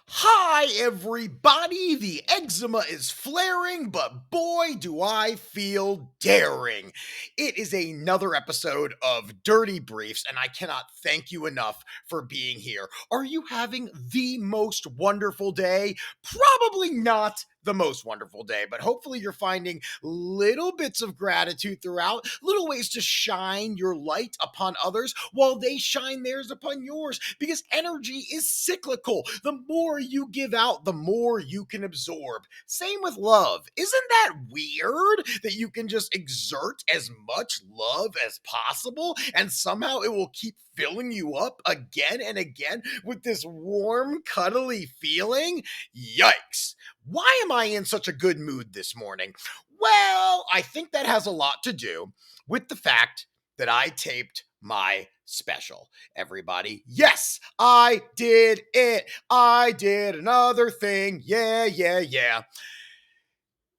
Hi, everybody. The eczema is flaring, but boy, do I feel daring. It is another episode of Dirty Briefs, and I cannot thank you enough for being here. Are you having the most wonderful day? Probably not the most wonderful day, but hopefully you're finding little bits of gratitude throughout, little ways to shine your light upon others while they shine theirs upon yours, because energy is cyclical. The more you give out, the more you can absorb. Same with love. Isn't that weird that you can just exert as much love as possible and somehow it will keep filling you up again and again with this warm, cuddly feeling? Yikes. Why am I in such a good mood this morning? Well, I think that has a lot to do with the fact that I taped my special. Everybody, yes, I did it. I did another thing. Yeah.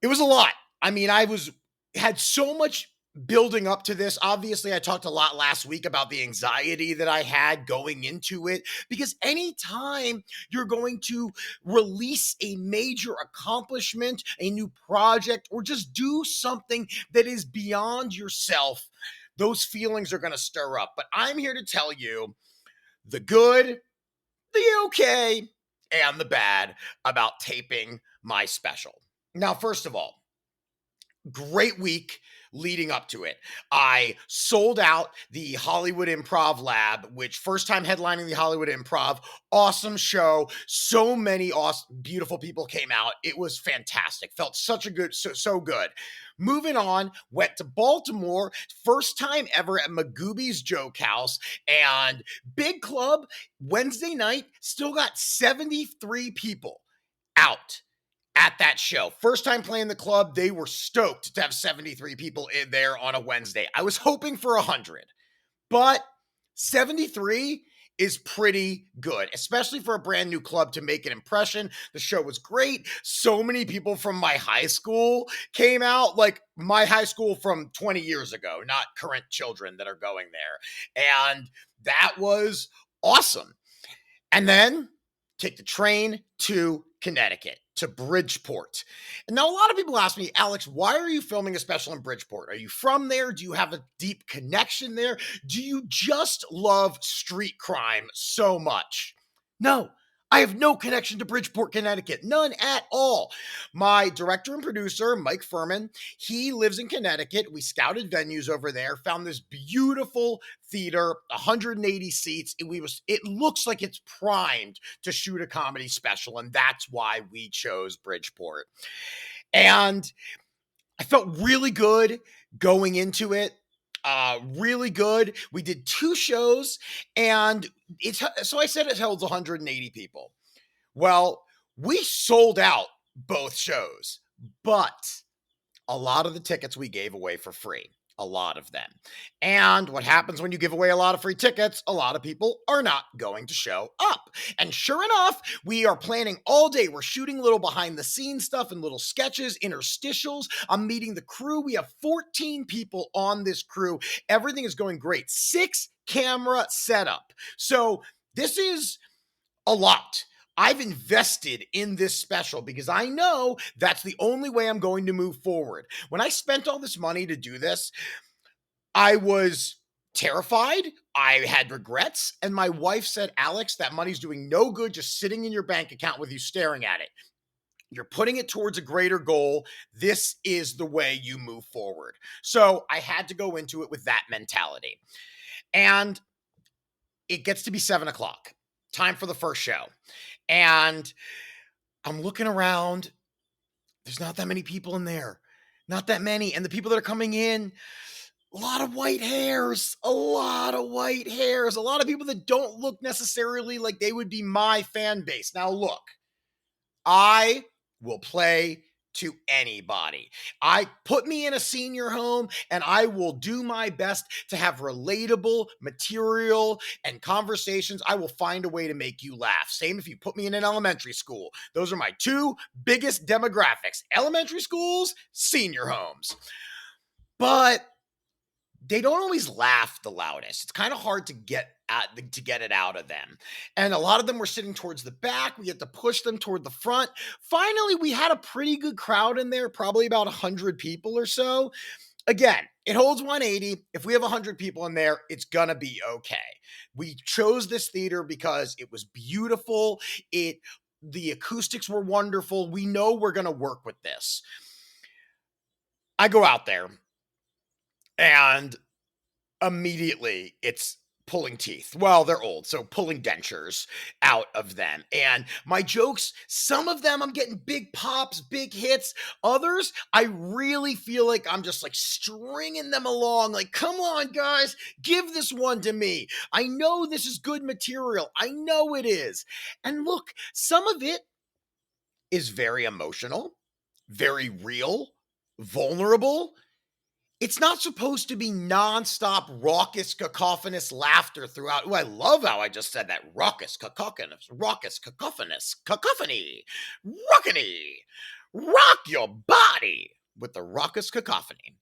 It was a lot. I mean, had so much building up to this. Obviously, I talked a lot last week about the anxiety that I had going into it, because anytime you're going to release a major accomplishment, a new project, or just do something that is beyond yourself, those feelings are going to stir up. But I'm here to tell you the good, the okay, and the bad about taping my special. Now, first of all, great week leading up to it. I sold out the Hollywood Improv Lab, which first time headlining the Hollywood Improv. Awesome show. So many awesome, beautiful people came out. It was fantastic. Felt such a good, so good. Moving on, went to Baltimore, first time ever at Magooby's Joke House, and big club, Wednesday night, still got 73 people out at that show. First time playing the club, they were stoked to have 73 people in there on a Wednesday. I was hoping for 100, but 73 is pretty good, especially for a brand new club to make an impression. The show was great. So many people from my high school came out, like my high school from 20 years ago, not current children that are going there. And that was awesome. And then take the train to Connecticut, to Bridgeport. And now a lot of people ask me, Alex, why are you filming a special in Bridgeport? Are you from there? Do you have a deep connection there? Do you just love street crime so much? No, I have no connection to Bridgeport, Connecticut. None at all. My director and producer, Mike Furman, he lives in Connecticut. We scouted venues over there, found this beautiful theater, 180 seats. It looks like it's primed to shoot a comedy special, and that's why we chose Bridgeport. And I felt really good going into it. Really good. We did 2 shows, and so I said it holds 180 people. Well, we sold out both shows, but a lot of the tickets we gave away for free. A lot of them. And what happens when you give away a lot of free tickets? A lot of people are not going to show up. And sure enough, we are planning all day. We're shooting little behind the scenes stuff and little sketches, interstitials. I'm meeting the crew. We have 14 people on this crew. Everything is going great. 6 camera setup. So this is a lot. I've invested in this special because I know that's the only way I'm going to move forward. When I spent all this money to do this, I was terrified. I had regrets. And my wife said, Alex, that money's doing no good just sitting in your bank account with you staring at it. You're putting it towards a greater goal. This is the way you move forward. So I had to go into it with that mentality. And it gets to be 7:00. Time for the first show. And I'm looking around. There's not that many people in there. Not that many. And the people that are coming in, a lot of white hairs. A lot of white hairs. A lot of people that don't look necessarily like they would be my fan base. Now, look, I will play to anybody. Put me in a senior home and I will do my best to have relatable material and conversations. I will find a way to make you laugh. Same if you put me in an elementary school. Those are my 2 biggest demographics: elementary schools, senior homes. But they don't always laugh the loudest. It's kind of hard to get to get it out of them. And a lot of them were sitting towards the back. We had to push them toward the front. Finally, we had a pretty good crowd in there, probably about 100 people or so. Again, it holds 180. If we have 100 people in there, it's going to be okay. We chose this theater because it was beautiful. The acoustics were wonderful. We know we're going to work with this. I go out there and immediately it's pulling teeth. Well, they're old, so pulling dentures out of them. And my jokes, some of them I'm getting big pops, big hits. Others, I really feel like I'm just like stringing them along. Like, come on, guys, give this one to me. I know this is good material. I know it is. And look, some of it is very emotional, very real, vulnerable. It's not supposed to be nonstop, raucous, cacophonous laughter throughout. Oh, I love how I just said that. Raucous, cacophonous, cacophony, rockany. Rock your body with the raucous cacophony.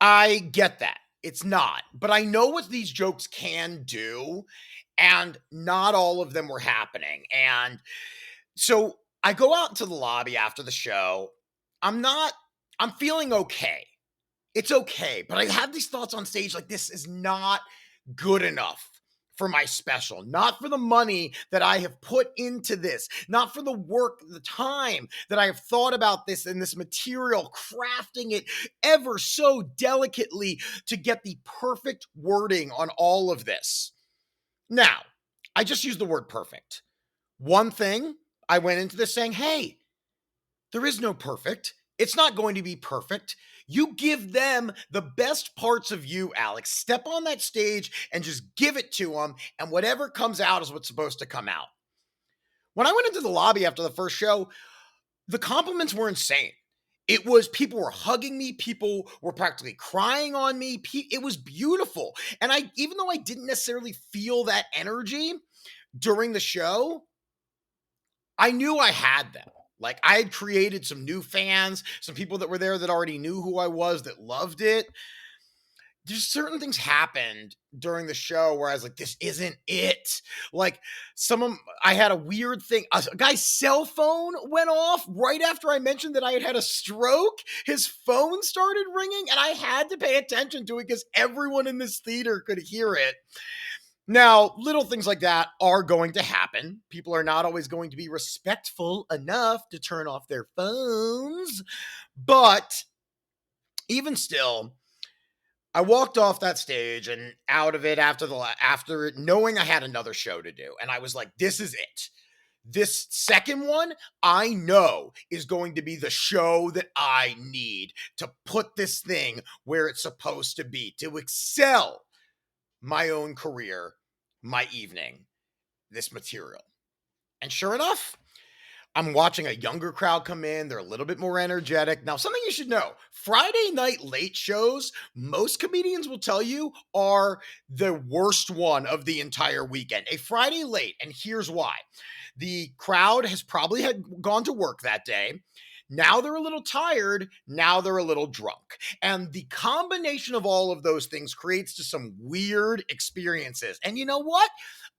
I get that. It's not. But I know what these jokes can do, and not all of them were happening. And so I go out into the lobby after the show. I'm feeling okay. It's okay, but I have these thoughts on stage like this is not good enough for my special, not for the money that I have put into this, not for the work, the time that I have thought about this and this material, crafting it ever so delicately to get the perfect wording on all of this. Now, I just used the word perfect. One thing, I went into this saying, hey, there is no perfect. It's not going to be perfect. You give them the best parts of you, Alex. Step on that stage and just give it to them, and whatever comes out is what's supposed to come out. When I went into the lobby after the first show, the compliments were insane. It was people were hugging me, people were practically crying on me. It was beautiful. And even though I didn't necessarily feel that energy during the show, I knew I had them. Like, I had created some new fans, some people that were there that already knew who I was, that loved it. There's certain things happened during the show where I was like, this isn't it. Like, I had a weird thing. A guy's cell phone went off right after I mentioned that I had a stroke. His phone started ringing, and I had to pay attention to it because everyone in this theater could hear it. Now, little things like that are going to happen. People are not always going to be respectful enough to turn off their phones. But even still, I walked off that stage and out of it after knowing I had another show to do. And I was like, this is it. This second one, I know, is going to be the show that I need to put this thing where it's supposed to be, to excel my own career, my evening, this material. And sure enough, I'm watching a younger crowd come in. They're a little bit more energetic. Now, something you should know, Friday night late shows, most comedians will tell you, are the worst one of the entire weekend. A Friday late, and here's why. The crowd has probably gone to work that day. Now they're a little tired. Now they're a little drunk. And the combination of all of those things creates just some weird experiences. And you know what?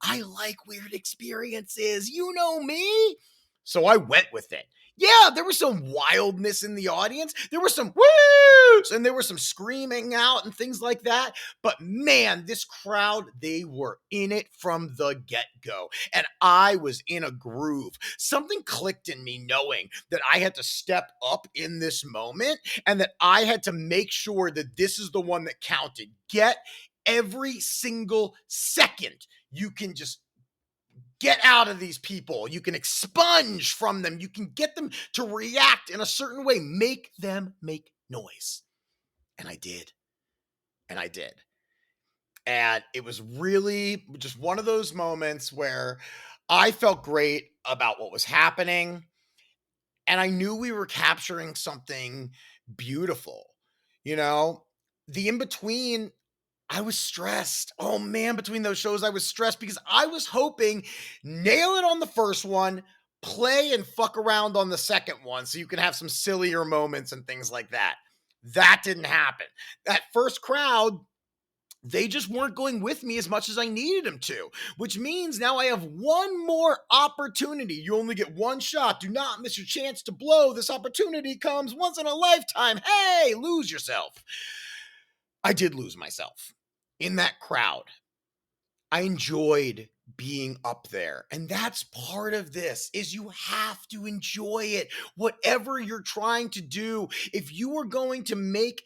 I like weird experiences. You know me. So I went with it. Yeah, there was some wildness in the audience. There were some woos and there was some screaming out and things like that. But man, this crowd, they were in it from the get-go. And I was in a groove. Something clicked in me knowing that I had to step up in this moment and that I had to make sure that this is the one that counted. Get every single second you can just get out of these people. You can expunge from them. You can get them to react in a certain way. Make them make noise. And I did. And I did. And it was really just one of those moments where I felt great about what was happening. And I knew we were capturing something beautiful. You know, the in-between, I was stressed. Oh man, between those shows, I was stressed because I was hoping nail it on the first one, play and fuck around on the second one so you can have some sillier moments and things like that. That didn't happen. That first crowd, they just weren't going with me as much as I needed them to, which means now I have one more opportunity. You only get one shot. Do not miss your chance to blow. This opportunity comes once in a lifetime. Hey, lose yourself. I did lose myself in that crowd. I enjoyed being up there. And that's part of this is you have to enjoy it. Whatever you're trying to do, if you are going to make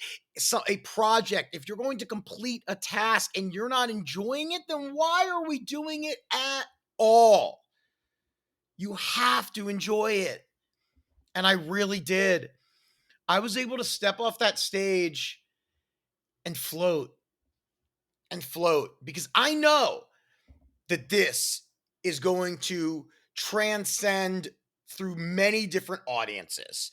a project, if you're going to complete a task and you're not enjoying it, then why are we doing it at all? You have to enjoy it. And I really did. I was able to step off that stage and float because I know that this is going to transcend through many different audiences.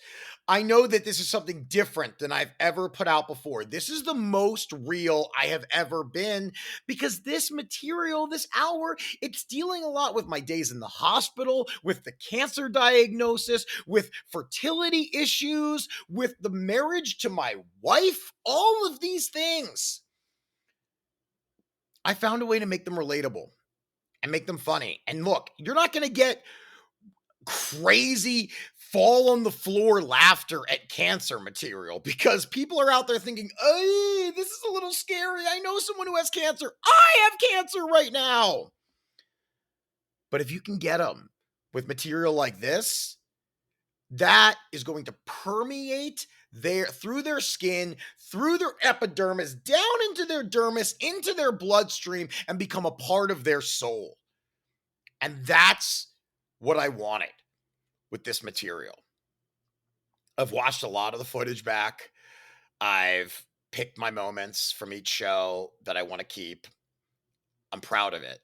I know that this is something different than I've ever put out before. This is the most real I have ever been because this material, this hour, it's dealing a lot with my days in the hospital, with the cancer diagnosis, with fertility issues, with the marriage to my wife, all of these things. I found a way to make them relatable and make them funny. And look, you're not going to get crazy fall on the floor laughter at cancer material because people are out there thinking, hey, this is a little scary. I know someone who has cancer. I have cancer right now. But if you can get them with material like this, that is going to permeate through their skin, through their epidermis, down into their dermis, into their bloodstream, and become a part of their soul. And that's what I wanted with this material. I've watched a lot of the footage back. I've picked my moments from each show that I want to keep. I'm proud of it.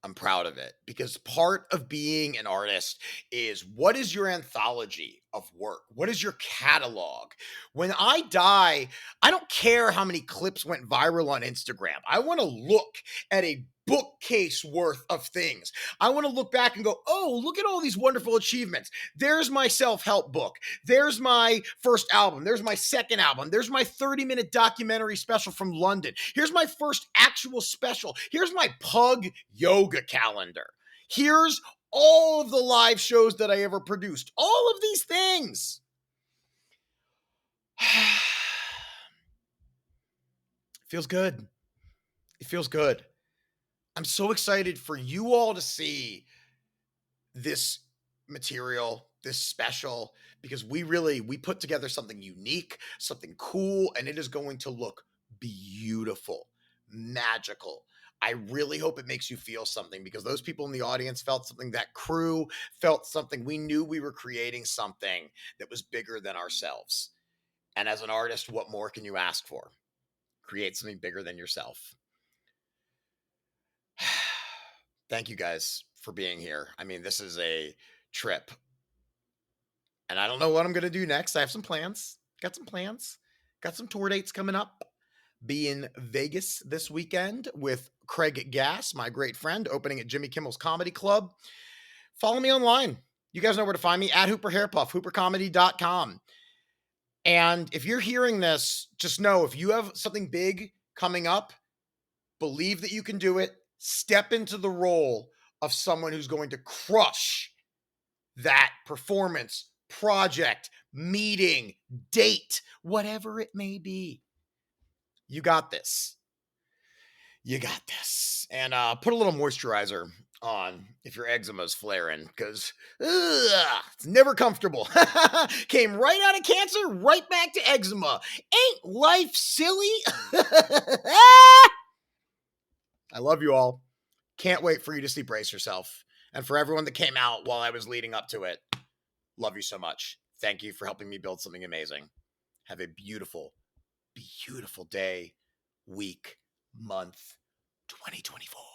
I'm proud of it because part of being an artist is what is your anthology of work? What is your catalog? When I die, I don't care how many clips went viral on Instagram. I want to look at a bookcase worth of things. I want to look back and go, oh, look at all these wonderful achievements. There's my self-help book. There's my first album. There's my second album. There's my 30-minute documentary special from London. Here's my first actual special. Here's my pug yoga calendar. Here's all of the live shows that I ever produced. All of these things. Feels good. It feels good. I'm so excited for you all to see this material, this special, because we put together something unique, something cool, and it is going to look beautiful, magical. I really hope it makes you feel something because those people in the audience felt something, that crew felt something. We knew we were creating something that was bigger than ourselves. And as an artist, what more can you ask for? Create something bigger than yourself. Thank you guys for being here. I mean, this is a trip. And I don't know what I'm going to do next. I have some plans. Got some tour dates coming up. Be in Vegas this weekend with Craig Gass, my great friend, opening at Jimmy Kimmel's Comedy Club. Follow me online. You guys know where to find me, at Hooper Hairpuff, hoopercomedy.com. And if you're hearing this, just know if you have something big coming up, believe that you can do it. Step into the role of someone who's going to crush that performance, project, meeting, date, whatever it may be. You got this. You got this. And put a little moisturizer on if your eczema is flaring because it's never comfortable. Came right out of cancer, right back to eczema. Ain't life silly? I love you all. Can't wait for you to see Brace Yourself. And for everyone that came out while I was leading up to it, love you so much. Thank you for helping me build something amazing. Have a beautiful, beautiful day, week, month, 2024.